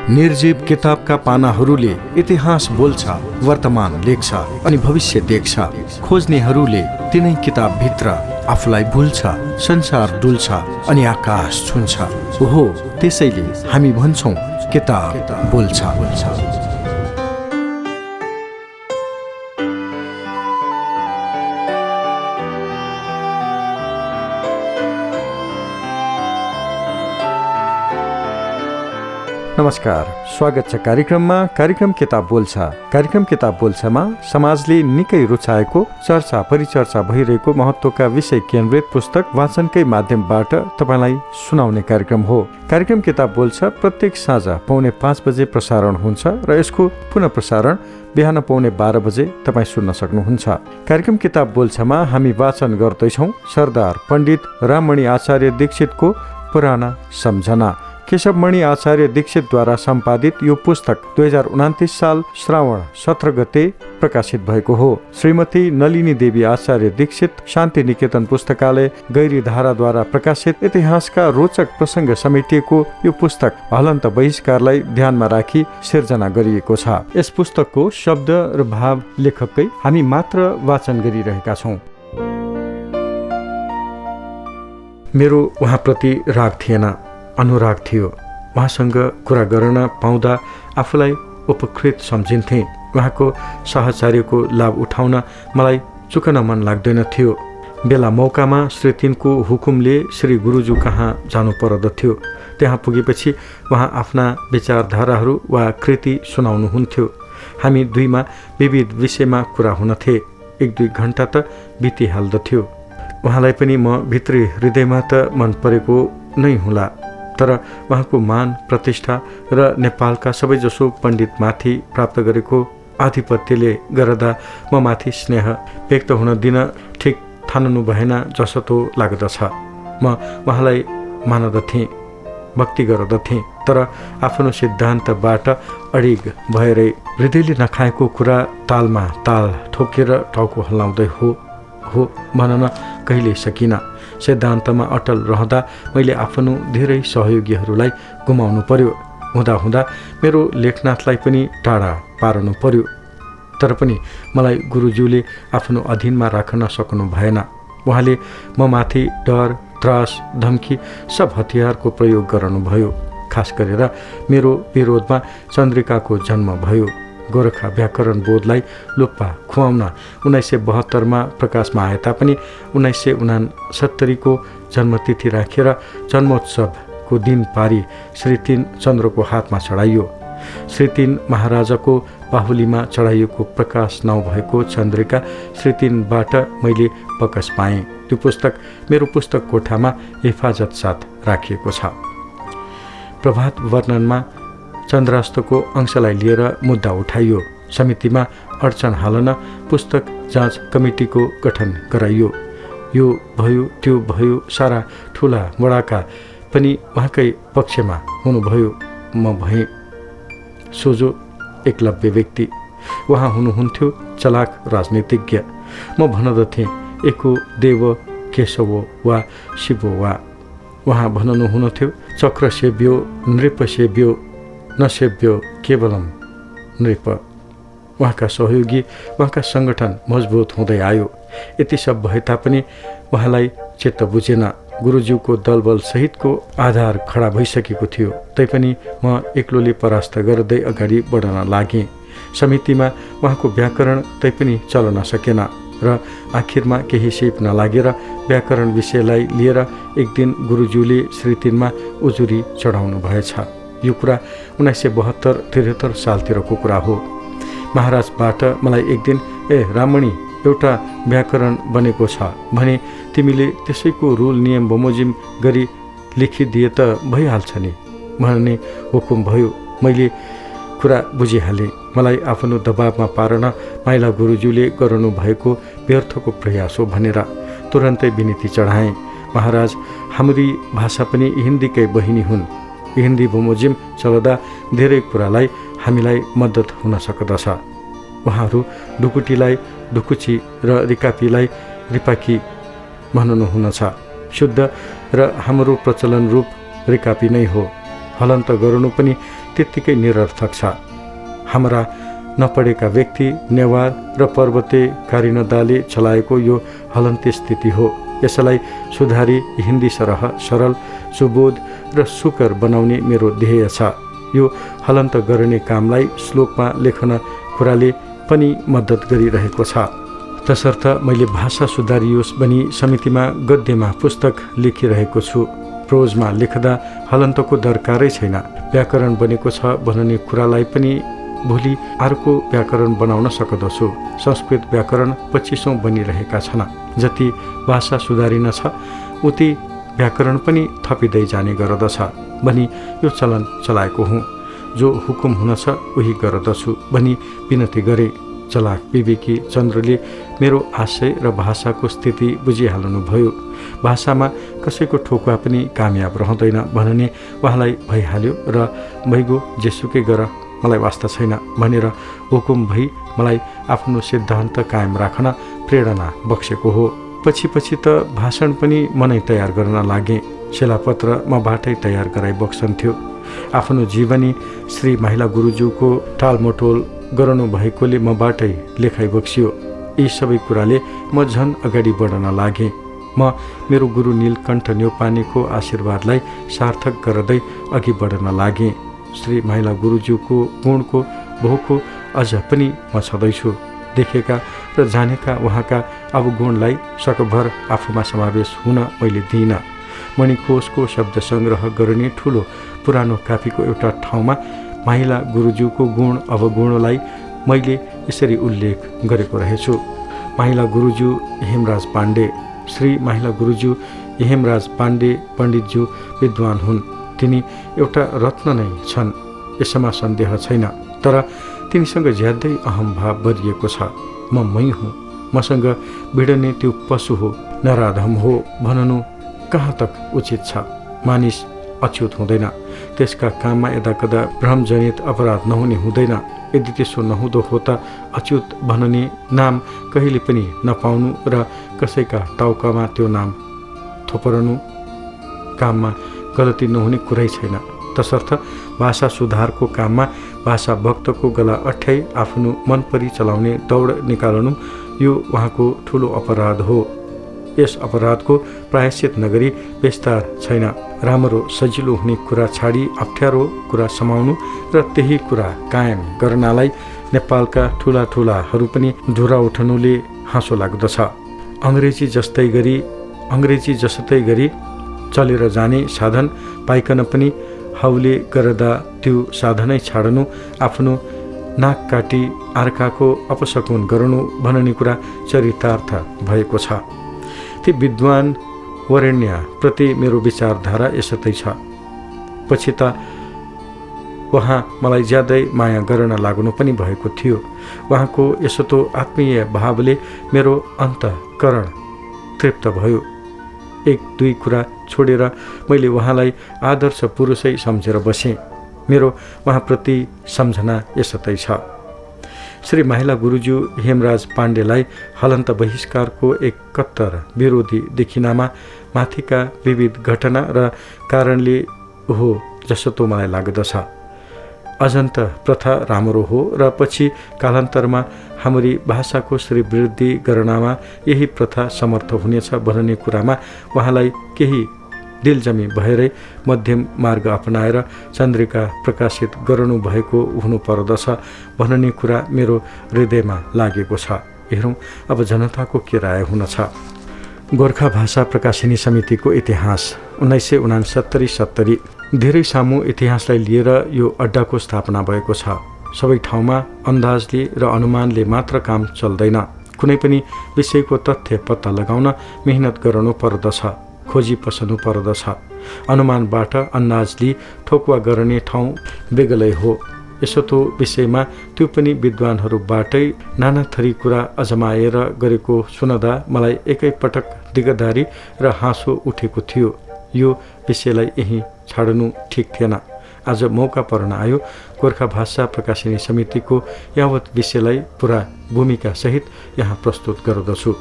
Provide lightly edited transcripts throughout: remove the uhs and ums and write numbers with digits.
निर्जीव किताबका पानाहरूले इतिहास बोल्छ, वर्तमान लेख्छ अनि भविष्य देख्छ। खोज्नेहरूले तिनै किताबभित्र आफूलाई भुल्छ, संसार डुल्छ अनि आकाश छुन्छ। ओहो, त्यसैले हामी भन्छौँ किताब बोल्छ। नमस्कार, स्वागत छ कार्यक्रम किताब बोल्छ। कार्यक्रम किताब बोल्छमा समाजले निकै रुचाएको, चर्चा परिचर्चा भइरहेको महत्त्वका विषय केन्द्रित पुस्तक वाचनकै माध्यमबाट तपाईलाई सुनाउने कार्यक्रम हो। कार्यक्रम किताब बोल्छ प्रत्येक साँझ 4:45 बजे प्रसारण हुन्छ र यसको पुनः प्रसारण बिहान 12:15 बजे तपाईँ सुन्न सक्नुहुन्छ। कार्यक्रम किताब बोल्छमा हामी वाचन गर्दैछौँ सरदार पण्डित राममणि आचार्य दीक्षितको पुराना सम्झना। केशवमणि आचार्य दीक्षितद्वारा सम्पादित यो पुस्तक 2029 साल श्रावण 17 गते प्रकाशित भएको हो। श्रीमती नलिनी देवी आचार्य दीक्षित शान्ति निकेतन पुस्तकालय गैरीधाराद्वारा प्रकाशित इतिहासका रोचक प्रसङ्ग समेटिएको यो पुस्तक हलन्त बहिष्कारलाई ध्यानमा राखी सिर्जना गरिएको छ। यस पुस्तकको शब्द र भाव लेखककै हामी मात्र वाचन गरिरहेका छौँ। मेरो उहाँप्रति राग थिएन, अनुराग थियो। उहाँसँग कुरा गर्न पाउँदा आफूलाई उपकृत सम्झिन्थे। उहाँको साहचर्यको लाभ उठाउन मलाई चुकन मन लाग्दैन थियो। बेला मौकामा श्री तिनको हुकुमले श्री गुरुजू कहाँ जानु पर्दथ्यो। त्यहाँ पुगेपछि उहाँ आफ्ना विचारधाराहरू वा कृति सुनाउनुहुन्थ्यो। हामी दुईमा विविध विषयमा कुरा हुन्थे। 1-2 घण्टा त बितिहाल्दथ्यो। उहाँलाई पनि म भित्री हृदयमा त मन परेको नै हुला, तर उहाँको मान प्रतिष्ठा र नेपालका सबैजसो पण्डितमाथि प्राप्त गरेको आधिपत्यले गर्दा म माथि स्नेह व्यक्त हुन दिन ठिक ठान्नु भएन जस्तो लाग्दछ। म उहाँलाई मान्दथेँ, भक्ति गर्दथेँ, तर आफ्नो सिद्धान्तबाट अडिग भएरै हृदयले नखाएको कुरा तालमा ताल ठोकेर टाउको हल्लाउँदै हो भन्न कहिल्यै सकिनँ। सिद्धान्तमा अटल रहँदा मैले आफ्नो धेरै सहयोगीहरूलाई गुमाउनु पर्यो। हुँदा मेरो लेखनाथलाई पनि टाढा पार्नु पर्यो। तर पनि मलाई गुरुज्यूले आफ्नो अधीनमा राख्न सक्नु भएन। उहाँले म माथि डर, त्रास, धम्की सब हतियारको प्रयोग गर्नुभयो। खास गरेर मेरो विरोधमा चन्द्रिकाको जन्म भयो। गोरखा व्याकरण बोधलाई लुप्पा खुवाउन 1972 प्रकाशमा आए तापनि 1969 को जन्मतिथि राखेर जन्मोत्सवको दिन पारी श्री 3 चन्द्रको हातमा चढाइयो। श्री 3 महाराजाको बाहुलीमा चढाइएको प्रकाश नभएको चन्द्रिका श्री 3बाट मैले प्रकाश पाएँ। त्यो पुस्तक मेरो पुस्तक कोठामा हिफाजत साथ राखिएको छ। प्रभात वर्णनमा चन्द्रास्तको अंशलाई लिएर मुद्दा उठाइयो। समितिमा अडचन हालन पुस्तक जाँच कमिटीको गठन गराइयो। यो भयो त्यो भयो, सारा ठुला बडाका पनि उहाँकै पक्षमा हुनुभयो। म भएँ सोझो एकलव्य व्यक्ति, उहाँ हुनुहुन्थ्यो चलाक राजनीतिज्ञ। म भन्दथेँ एको देव केशव वा शिव वा। उहाँ भन्नुहुन्थ्यो चक्र सेव्यो नृप सेव्यो नसेव्यो केवलम नृप। उहाँका सहयोगी, उहाँका सङ्गठन मजबुत हुँदै आयो। यति सब भए तापनि उहाँलाई चित्त बुझेन। गुरुज्यूको दलबल सहितको आधार खडा भइसकेको थियो। तैपनि म एक्लोले परास्त गर्दै अगाडि बढ्न लागेँ। समितिमा उहाँको व्याकरण तैपनि चल्न सकेन र आखिरमा केही सिप नलागेर व्याकरण विषयलाई लिएर एक दिन गुरुज्यूले श्री 3मा उजुरी चढाउनु भएछ। यो कुरा 1972-73 सालतिरको कुरा हो। महाराजबाट मलाई एक दिन राममणि एउटा व्याकरण बनेको छ भने तिमीले त्यसैको रुल नियम बमोजिम गरी लेखिदिए त भइहाल्छ नि भन्ने हुकुम भयो। मैले कुरा बुझिहालेँ। मलाई आफ्नो दबावमा पार्न माइला गुरुज्यूले गर्नु भएको व्यर्थको प्रयास हो भनेर तुरन्तै विनती चढाएँ। महाराज हाम्री भाषा पनि हिन्दीकै बहिनी हुन्। हिन्दी बमोजिम चल्दा धेरै कुरालाई हामीलाई मद्दत हुन सक्दछ। उहाँहरू ढुकुटीलाई ढुकुची र रिकापीलाई रिपाकी भन्नुहुनेछ। शुद्ध र हाम्रो प्रचलन रूप रिकापी नै हो। हलन्त गर्नु पनि त्यत्तिकै निरर्थक छ। हाम्रा नपढेका व्यक्ति, नेवार र पर्वते कारिनदाले चलाएको यो हलन्ते स्थिति हो। यसलाई सुधारी हिन्दी सरह, सरल, सुबोध र सुकर बनाउने मेरो ध्येय छ। यो हलन्त गर्ने कामलाई श्लोकमा लेखन कुराले पनि मद्दत गरिरहेको छ। तसर्थ मैले भाषा सुधारियोस् भनी समितिमा गद्यमा पुस्तक लेखिरहेको छु। प्रोजमा लेख्दा हलन्तको दरकारै छैन। व्याकरण बनेको छ भन्ने कुरालाई पनि भोलि अर्को व्याकरण बनाउन सक्दछु। संस्कृत व्याकरण 25औं बनिरहेका छन्। जति भाषा सुधारिन छ उति व्याकरण पनि थपिँदै जाने गर्दछ भनी यो चलन चलाएको हुँ। जो हुकुम हुन छ उही गर्दछु भनी विनती गरे। चलाक विवेकी चन्द्रले मेरो आशय र भाषाको स्थिति बुझिहाल्नुभयो। भाषामा कसैको ठोकुवा पनि कामयाब रहँदैन भन्ने उहाँलाई भइहाल्यो र भइगो जेसुकै गर मलाई वास्ता छैन भनेर हुकुम भई मलाई आफ्नो सिद्धान्त कायम राख्न प्रेरणा बक्सेको हो। पछि त भाषण पनि मनै तयार गर्न लागे। शिलापत्र मबाटै तयार गराइ बक्सन्थ्यो। आफ्नो जीवनी श्री माहिला गुरुज्यूको टालमटोल गर्नु भएकोले मबाटै लेखाइ बक्सियो। यी सबै कुराले म झन अगाडि बढ्न लागे। म मेरो गुरु नीलकण्ठ न्यौपानेको आशीर्वादलाई सार्थक गर्दै अघि बढ्न लागे। श्री माहिला गुरुज्यूको गुणको भोको अझ पनि म छँदैछु। देखेका र जानेका उहाँका अवगुणलाई सकभर आफूमा समावेश हुन मैले दिइनँ। मणिकोशको शब्द सङ्ग्रह गर्ने ठुलो पुरानो कापीको एउटा ठाउँमा माहिला गुरुज्यूको गुण अवगुणलाई मैले यसरी उल्लेख गरेको रहेछु। माहिला गुरुज्यू हेमराज पाण्डे। श्री माहिला गुरुज्यू हेमराज पाण्डे पण्डितज्यू विद्वान हुन्। तिनी एउटा रत्न नै छन्, यसमा सन्देह छैन। तर तिनीसँग ज्यादै अहम भाव बढिएको छ। मै हुँ, मसँग भिडने त्यो पशु हो, नराधम हो भन्नु कहाँ तक उचित छ। मानिस अच्युत हुँदैन। त्यसका काममा यदाकदा भ्रमजनित अपराध नहुने हुँदैन। यदि त्यसो नहुँदो हो त अच्युत भन्ने नाम कहिले पनि नपाउनु र कसैका टाउकामा त्यो नाम थोपरनु काममा गलती नहुने कुरै छैन। तसर्थ भाषा सुधारको काममा भाषा भक्तको गला अठ्याई आफ्नो मनपरी चलाउने दौड निकाल्नु यो उहाँको ठुलो अपराध हो। यस अपराधको प्रायश्चित नगरी विस्तार छैन। राम्रो सजिलो हुने कुरा छाडी अप्ठ्यारो कुरा समाउनु र त्यही कुरा कायम गर्नलाई नेपालका ठुलाठुलाहरू पनि धुरा उठाउनुले हाँसो लाग्दछ। अङ्ग्रेजी जस्तै गरी चलेर जाने साधन पाइकन पनि हाउले गर्दा त्यो साधनै छाड्नु, आफ्नो नाक काटी अर्काको अपशकुन गर्नु भन्ने कुरा चरितार्थ भएको छ। ती विद्वान वरेण्य प्रति मेरो विचारधारा यसतै छ। पछि त उहाँ मलाई ज्यादै माया गर्न लाग्नु पनि भएको थियो। उहाँको यसतो आत्मीय भावले मेरो अन्तःकरण तृप्त भयो। एक दुई कुरा छोडेर मैले उहाँलाई आदर्श पुरुषै सम्झेर बसेँ। मेरो उहाँप्रति सम्झना यसतै छ। श्री माहिला गुरुज्यू हेमराज पाण्डेलाई हलन्त बहिष्कारको एक कट्टर विरोधी देखिनामा माथिका विविध घटना र कारणले हो जस्तो मलाई लाग्दछ। अजन्त प्रथा राम्रो हो र पछि कालान्तरमा हाम्री भाषाको श्रीवृद्धि गर्नमा यही प्रथा समर्थ हुनेछ भन्ने कुरामा उहाँलाई केही दिलजमी भएरै मध्यम मार्ग अपनाएर चन्द्रिका प्रकाशित गर्नु भएको हुनुपर्दछ भन्ने कुरा मेरो हृदयमा लागेको छ। हेरौँ अब जनताको के राय हुन छ। गोर्खा भाषा प्रकाशिनी समितिको इतिहास 1969-70 धेरै सामु इतिहासलाई लिएर यो अड्डाको स्थापना भएको छ। सबै ठाउँमा अन्दाजले र अनुमानले मात्र काम चल्दैन। कुनै पनि विषयको तथ्य पत्ता लगाउन मेहनत गर्नु पर्दछ, खोजी पसल्नु पर्दछ। अनुमानबाट अन्दाजले ठोकुवा गर्ने ठाउँ बेग्लै हो। यसतो विषयमा त्यो पनि विद्वानहरूबाटै नाना थरी कुरा अजमाएर गरेको सुन्दा मलाई एकैपटक दिगदारी र हाँसो उठेको थियो। यो विषयलाई यहीँ छाड्नु ठिक थिएन। आज मौका पर्न आयो। गोर्खा भाषा प्रकाशिनी समितिको यावत विषयलाई पुरा भूमिका सहित यहाँ प्रस्तुत गर्दछु।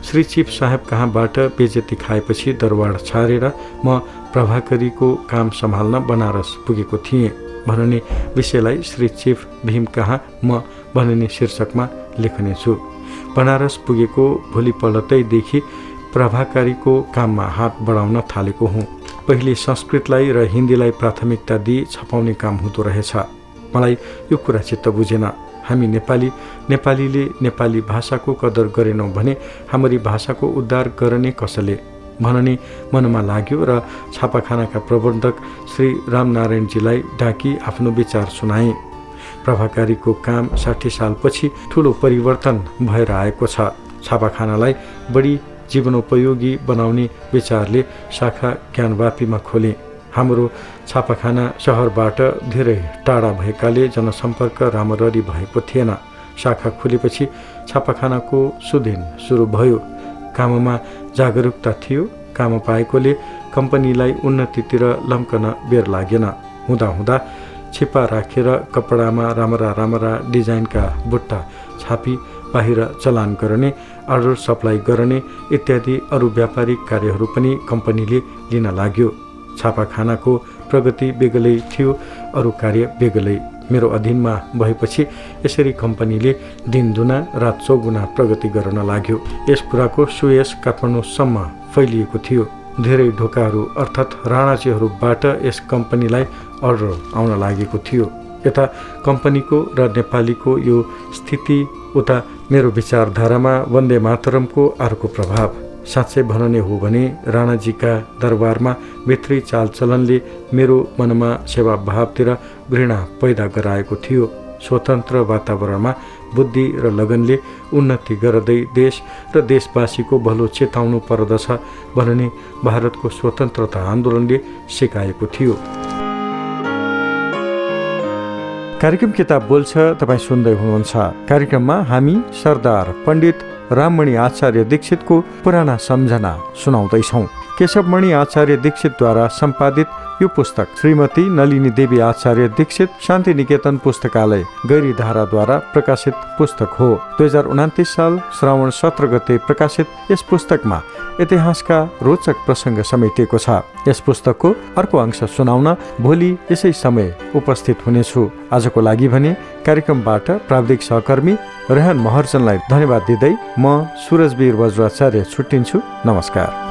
श्री चिफ साहेब कहाँबाट बेइज्जती खाएपछि दरबार छाडेर म प्रभाकरीको काम सम्हाल्न बनारस पुगेको थिएँ भन्ने विषयलाई श्री चिफ भीम कहाँ म भन्ने शीर्षकमा लेख्नेछु। बनारस पुगेको भोलिपल्टैदेखि प्रभाकारीको काममा हात बढाउन थालेको हुँ। पहिले संस्कृतलाई र हिन्दीलाई प्राथमिकता दिई छपाउने काम हुँदो रहेछ। मलाई यो कुरा चित्त बुझेन। हामी नेपालीले नेपाली भाषाको कदर गरेनौँ भने हाम्री भाषाको उद्धार गर्ने कसले भन्ने मनमा लाग्यो र छापाखानाका प्रबन्धक श्री रामनारायणजीलाई डाकी आफ्नो विचार सुनाए। प्रभाकारीको काम 60 सालपछि ठूलो परिवर्तन भएर आएको छ। छापाखानालाई बढी जीवनोपयोगी बनाउने विचारले शाखा ज्ञानवापीमा खोले। हाम्रो छापाखाना शहरबाट धेरै टाढा भएकाले जनसम्पर्क राम्ररी भएको थिएन। शाखा खुलेपछि छापाखानाको सुदिन सुरु भयो। काममा जागरुकता थियो। काम पाएकोले कम्पनीलाई उन्नतितिर लम्कन बेर लागेन। हुँदा छिपा राखेर कपडामा राम्रा डिजाइनका बुट्टा छापी बाहिर चलान गर्ने, अर्डर सप्लाई गर्ने इत्यादि अरू व्यापारिक कार्यहरू पनि कम्पनीले लिन लाग्यो। छापाखानाको प्रगति बेग्लै थियो, अरू कार्य बेग्लै। मेरो अधीनमा भएपछि यसरी कम्पनीले दिन दुना रात चौगुना प्रगति गर्न लाग्यो। यस कुराको सुयस काठमाडौँसम्म फैलिएको थियो। धेरै ढोकाहरू अर्थात् राणाजीहरूबाट यस कम्पनीलाई अर्डर आउन लागेको थियो। यता कम्पनीको र नेपालीको यो स्थिति, उता मेरो विचारधारामा वन्दे मातरमको अर्को प्रभाव। साँच्चै भन्ने हो भने राणाजीका दरबारमा भित्री चालचलनले मेरो मनमा सेवाभावतिर घृणा पैदा गराएको थियो। स्वतन्त्र वातावरणमा बुद्धि र लगनले उन्नति गर्दै देश र देशवासीको भलो चेताउनु पर्दछ भन्ने भारतको स्वतन्त्रता आन्दोलनले सिकाएको थियो। कार्यक्रम किताब बोल्छ तपाईँ सुन्दै हुनुहुन्छ। कार्यक्रममा हामी सरदार पण्डित राममणि आचार्य दीक्षितको पुराना सम्झना सुनाउँदैछौँ। केशवमणि आचार्य दीक्षितद्वारा सम्पादित यो पुस्तक श्रीमती नलिनी देवी आचार्य दीक्षित शान्ति निकेतन पुस्तकालय गैरीधाराद्वारा प्रकाशित पुस्तक हो। 2029 साल श्रावण 17 गते प्रकाशित यस पुस्तकमा इतिहासका रोचक प्रसङ्ग समेटिएको छ। यस पुस्तकको अर्को अंश सुनाउन भोलि यसै समय उपस्थित हुनेछु। आजको लागि भने कार्यक्रमबाट प्राविधिक सहकर्मी रेहान महर्जनलाई धन्यवाद दिँदै म सुरजवीर वज्राचार्य छुट्टिन्छु। नमस्कार।